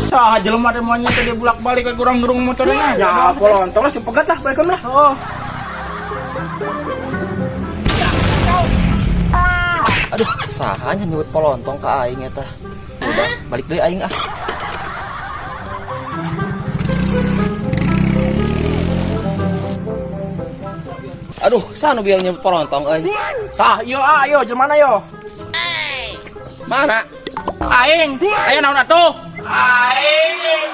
Sah jelema teh monyet teh bulak-balik ke kurang gerung motornya. Ya polontong lah pegat lah balikan lah. Oh. Aduh, sahanya nyebut polontong ke aing eta. Udah, balik deui aing ah. Aduh, sana biang nyebut polontong euy. Tah, ayo jelema yo. Mana? Aing, ayo naon atuh? Aing.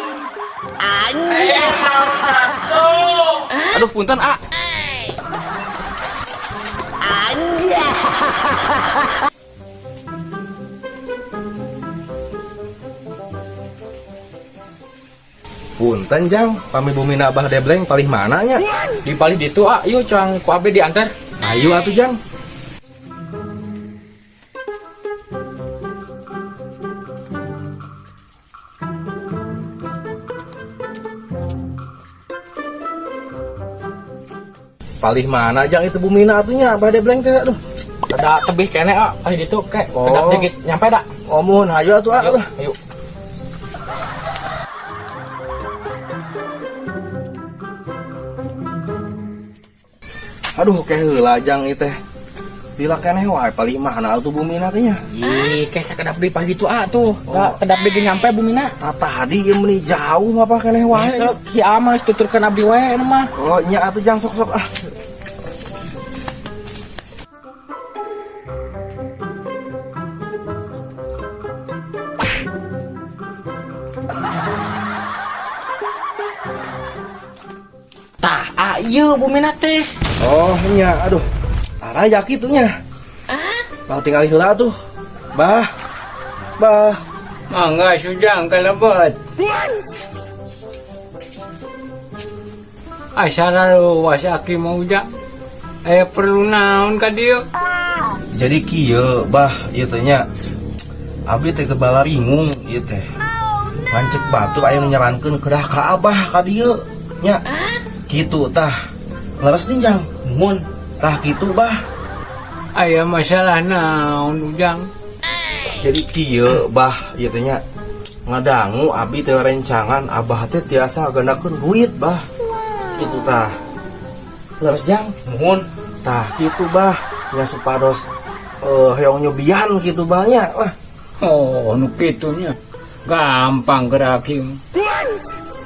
Ayo naon atuh? Aduh, punten ah. Punten Jang, pami bumina Abah Debleng palih mananya? Di palih ditu yuk cang ku abdi diantar. Ayo atuh Jang. Palih mana Jang itu bumina atunya Abah Debleng teh aduh. Ada tebih kene palih ditu ke. Oh. Kedap dikit nyampe dak. Omun ayo atuh ah. Ayo. Aduh kayak heula Jang ieu teh. Bila keneh wae palih mana atuh bumina teh nya. Ih, kayak sakedap deui palih ditu tuh. Kedap deui nyampe bumina. Tadi ieu meuni jauh apa keneh wae. Sok kieu mah geus tuturkeun abdi wae anu mah. Oh nya atuh Jang sok-sok ah. Tah, ieu bumina teh. Oh nya aduh. Araya kitunya. Mau tinggal heula tuh. Bah. Mangga sujang kalebet. Asal luas aki mau jak. Perlu naon ka dieu? Jadi kieu bah ieu teh nya. Abdi teh kebala bingung ieu teh. Mancek batu aya nu nyarankeun kedah ka Abah ka dieu nya. Kitu tah. Leres ninjang. Mun Tah kitu bah. aya masalah naon ujang? Jadi kieu bah ieu teh nya. Ngadangu abdi teh rencangan Abah teh tiasa gandakeun duit bah. Kitu tah. Leres Jang. Mun Tah kitu bah. Nya supados hoyong nyobian kitu banyak lah. nu kitu nya. Gampang gerak ieu.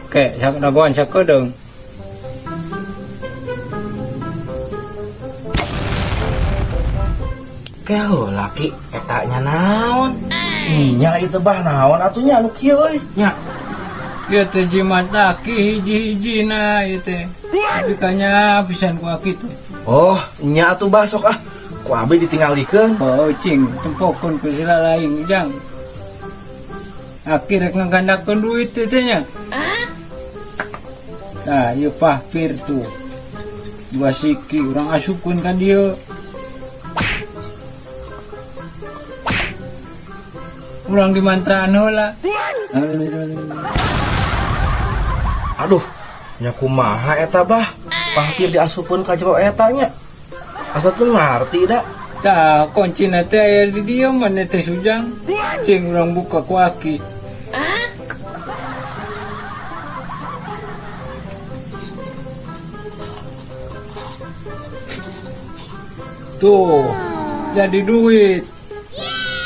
Ke dagoan sakedeung. Kau laki etanya naon? Nya itu bah naon atunya anu kieu euy. Nya. Ieu teh jimat aki hiji-hijina ieu teh. Tapi kanya pisan ku aki teh. Oh, nya atuh bah sok ah. Ku abi ditinggalikeun. Oh cing, tempokeun ku sila lain ujang. Aki rek ngagandakeun duit teh nya. Nah, ieu pahpir tuh. Dua siki urang asupkeun ka dieu. Urang dimantraan heula. Aduh, nya kumaha eta bah? Pahpir diasupkeun ka jero eta nya. Asa teu ngarti da. Tah, kuncina teh aya di dieu maneh teh sujang. Cing urang buka ku aki. Tuh, jadi duit.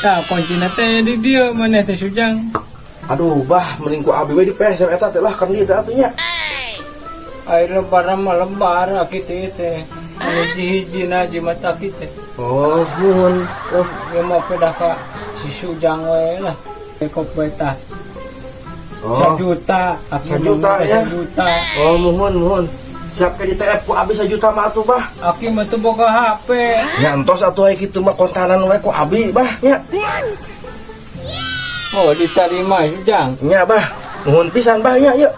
Tah, kuncina teh di dieu maneh teh sujang. Aduh, bah mending ku abi we dipeser eta teh lah kan dieu teh atunya. Air lebaran mah lebar kitu teh. Anu hiji-hijina jimat aki teh. Oh, nuhun. Oh, Ieu mah pedah ka si sujang we lah. Ekop we tah. oh. 1 juta, aki 1 juta ya. 1 juta. Oh, nuhun. Siap ke di TF ku abi 1 juta mah atuh bah. Aki mah teu boga HP. Nya entos atuh aya kitu mah kontanan we ku abi bah nya. Oh, diterima sujang. Nya bah. Nuhun pisan bah nya yeuh.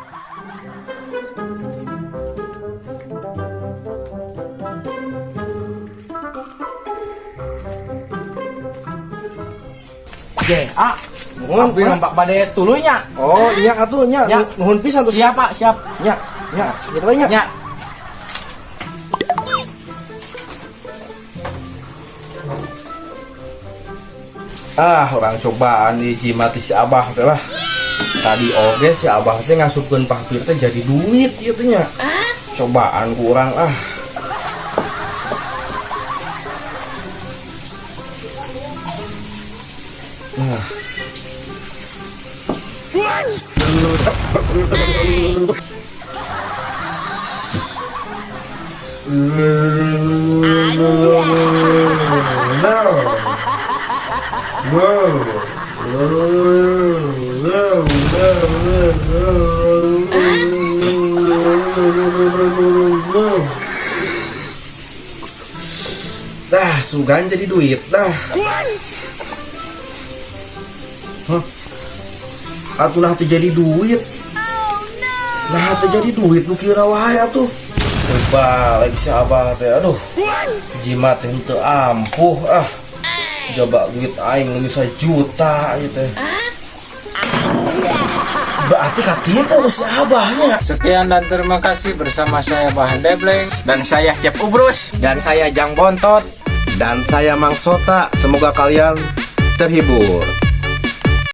Nuhun, Abi nampak bade tulunya. Oh, iya atuh nya. Nya. Nuhun pisan terus. Siap, Pak, siap. Nya, nya, gitu we nya. Nya. Orang cobaan dijimati si Abah teh lah. Tadi oge si Abah teh ngasupkeun pahpir teh jadi duit ieu teh nya. Cobaan kurang Dah sugan jadi duit dah. Atuh nah teh jadi duit. Nah teh jadi duit nu kira wae atuh. Balik si Abah teh aduh. Jimat teh teu ampuh Coba duit aing geus 1 juta ieu teh. Berarti katipu si Abahnya. Sekian dan terima kasih bersama saya Bahan Debleng. Dan saya Cep Ubrus. Dan saya Jang Bontot. Dan saya Mang Sota. Semoga kalian terhibur.